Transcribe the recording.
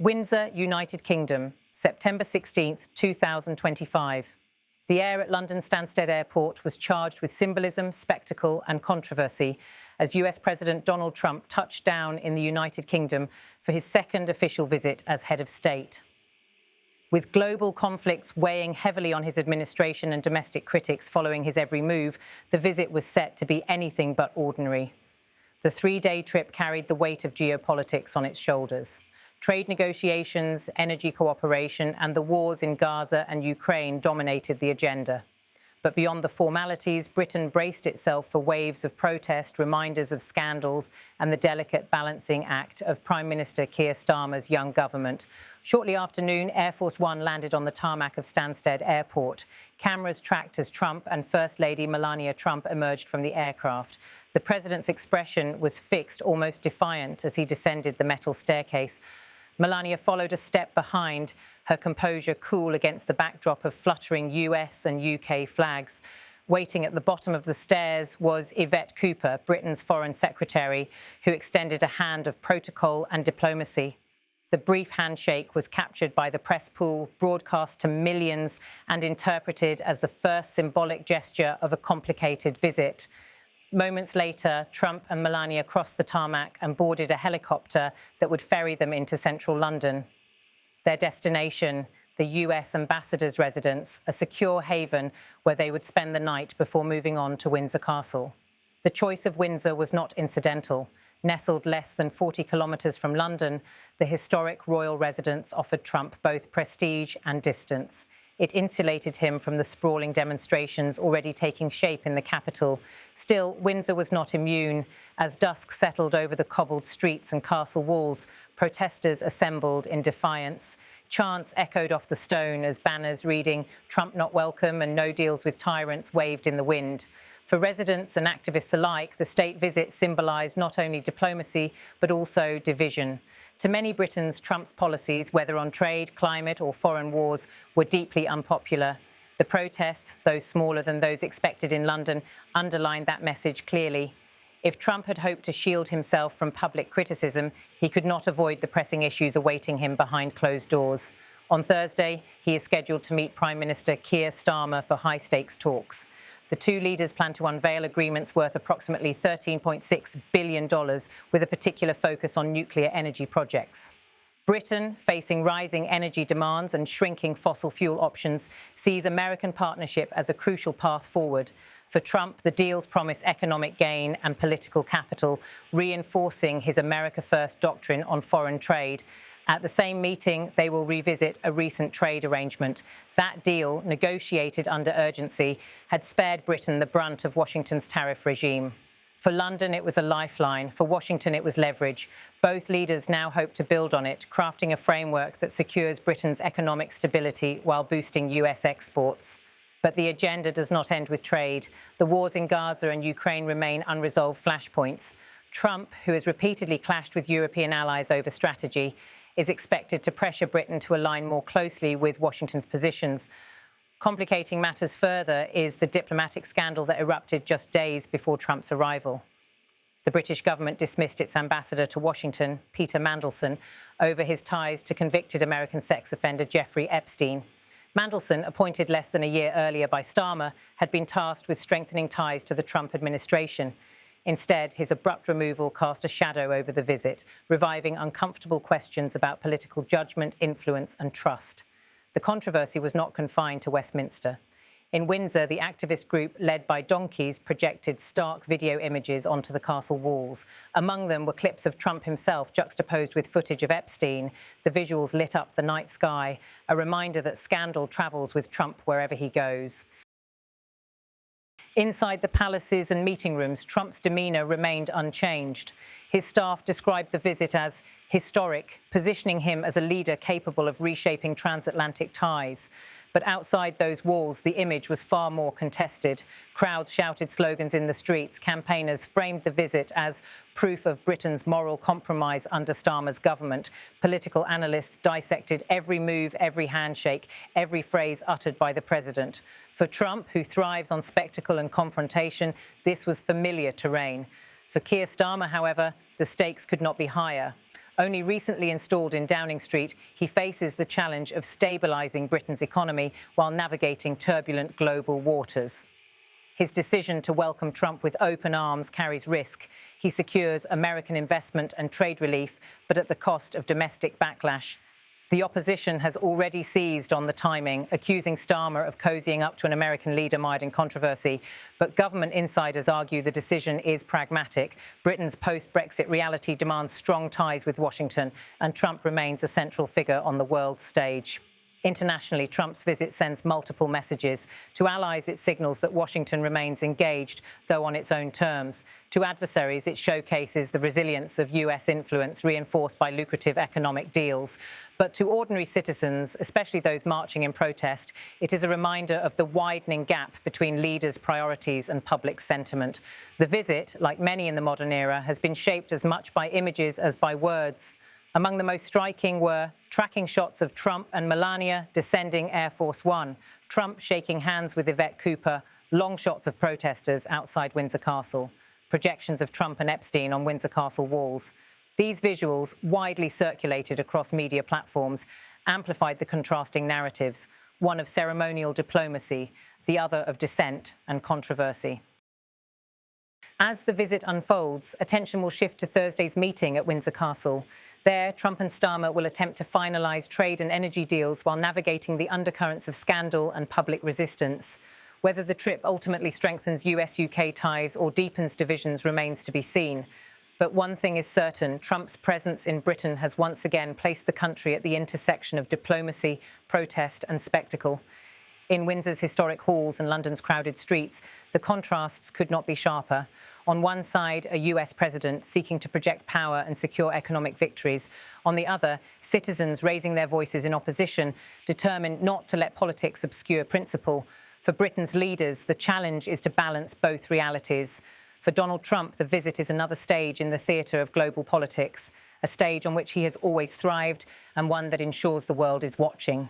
Windsor, United Kingdom, September 16, 2025. The air at London Stansted Airport was charged with symbolism, spectacle and controversy as US President Donald Trump touched down in the United Kingdom for his second official visit as head of state. With global conflicts weighing heavily on his administration and domestic critics following his every move, the visit was set to be anything but ordinary. The three-day trip carried the weight of geopolitics on its shoulders. Trade negotiations, energy cooperation, and the wars in Gaza and Ukraine dominated the agenda. But beyond the formalities, Britain braced itself for waves of protest, reminders of scandals, and the delicate balancing act of Prime Minister Keir Starmer's young government. Shortly after noon, Air Force One landed on the tarmac of Stansted Airport. Cameras tracked as Trump and First Lady Melania Trump emerged from the aircraft. The president's expression was fixed, almost defiant, as he descended the metal staircase. Melania followed a step behind, her composure cool against the backdrop of fluttering US and UK flags. Waiting at the bottom of the stairs was Yvette Cooper, Britain's Foreign Secretary, who extended a hand of protocol and diplomacy. The brief handshake was captured by the press pool, broadcast to millions, and interpreted as the first symbolic gesture of a complicated visit. Moments later, Trump and Melania crossed the tarmac and boarded a helicopter that would ferry them into central London. Their destination, the US ambassador's residence, a secure haven where they would spend the night before moving on to Windsor Castle. The choice of Windsor was not incidental. Nestled less than 40 kilometres from London, the historic royal residence offered Trump both prestige and distance. It insulated him from the sprawling demonstrations already taking shape in the capital. Still, Windsor was not immune. As dusk settled over the cobbled streets and castle walls, protesters assembled in defiance. Chants echoed off the stone as banners reading "Trump not welcome" and "No deals with tyrants" waved in the wind. For residents and activists alike, the state visit symbolised not only diplomacy, but also division. To many Britons, Trump's policies, whether on trade, climate or foreign wars, were deeply unpopular. The protests, though smaller than those expected in London, underlined that message clearly. If Trump had hoped to shield himself from public criticism, he could not avoid the pressing issues awaiting him behind closed doors. On Thursday, he is scheduled to meet Prime Minister Keir Starmer for high-stakes talks. The two leaders plan to unveil agreements worth approximately $13.6 billion, with a particular focus on nuclear energy projects. Britain, facing rising energy demands and shrinking fossil fuel options, sees American partnership as a crucial path forward. For Trump, the deals promise economic gain and political capital, reinforcing his America First doctrine on foreign trade. At the same meeting, they will revisit a recent trade arrangement. That deal, negotiated under urgency, had spared Britain the brunt of Washington's tariff regime. For London, it was a lifeline. For Washington, it was leverage. Both leaders now hope to build on it, crafting a framework that secures Britain's economic stability while boosting US exports. But the agenda does not end with trade. The wars in Gaza and Ukraine remain unresolved flashpoints. Trump, who has repeatedly clashed with European allies over strategy, is expected to pressure Britain to align more closely with Washington's positions. Complicating matters further is the diplomatic scandal that erupted just days before Trump's arrival. The British government dismissed its ambassador to Washington, Peter Mandelson, over his ties to convicted American sex offender Jeffrey Epstein. Mandelson, appointed less than a year earlier by Starmer, had been tasked with strengthening ties to the Trump administration. Instead, his abrupt removal cast a shadow over the visit, reviving uncomfortable questions about political judgment, influence and trust. The controversy was not confined to Westminster. In Windsor, the activist group led by donkeys projected stark video images onto the castle walls. Among them were clips of Trump himself juxtaposed with footage of Epstein. The visuals lit up the night sky, a reminder that scandal travels with Trump wherever he goes. Inside the palaces and meeting rooms, Trump's demeanour remained unchanged. His staff described the visit as historic, positioning him as a leader capable of reshaping transatlantic ties. But outside those walls, the image was far more contested. Crowds shouted slogans in the streets. Campaigners framed the visit as proof of Britain's moral compromise under Starmer's government. Political analysts dissected every move, every handshake, every phrase uttered by the president. For Trump, who thrives on spectacle and confrontation, this was familiar terrain. For Keir Starmer, however, the stakes could not be higher. Only recently installed in Downing Street, he faces the challenge of stabilising Britain's economy while navigating turbulent global waters. His decision to welcome Trump with open arms carries risk. He secures American investment and trade relief, but at the cost of domestic backlash. The opposition has already seized on the timing, accusing Starmer of cozying up to an American leader mired in controversy. But government insiders argue the decision is pragmatic. Britain's post-Brexit reality demands strong ties with Washington, and Trump remains a central figure on the world stage. Internationally, Trump's visit sends multiple messages. To allies, it signals that Washington remains engaged, though on its own terms. To adversaries, it showcases the resilience of US influence reinforced by lucrative economic deals. But to ordinary citizens, especially those marching in protest, it is a reminder of the widening gap between leaders' priorities and public sentiment. The visit, like many in the modern era, has been shaped as much by images as by words. Among the most striking were tracking shots of Trump and Melania descending Air Force One, Trump shaking hands with Yvette Cooper, long shots of protesters outside Windsor Castle, projections of Trump and Epstein on Windsor Castle walls. These visuals, widely circulated across media platforms, amplified the contrasting narratives, one of ceremonial diplomacy, the other of dissent and controversy. As the visit unfolds, attention will shift to Thursday's meeting at Windsor Castle. There, Trump and Starmer will attempt to finalise trade and energy deals while navigating the undercurrents of scandal and public resistance. Whether the trip ultimately strengthens US-UK ties or deepens divisions remains to be seen. But one thing is certain, Trump's presence in Britain has once again placed the country at the intersection of diplomacy, protest and spectacle. In Windsor's historic halls and London's crowded streets, the contrasts could not be sharper. On one side, a US president seeking to project power and secure economic victories. On the other, citizens raising their voices in opposition, determined not to let politics obscure principle. For Britain's leaders, the challenge is to balance both realities. For Donald Trump, the visit is another stage in the theatre of global politics, a stage on which he has always thrived and one that ensures the world is watching.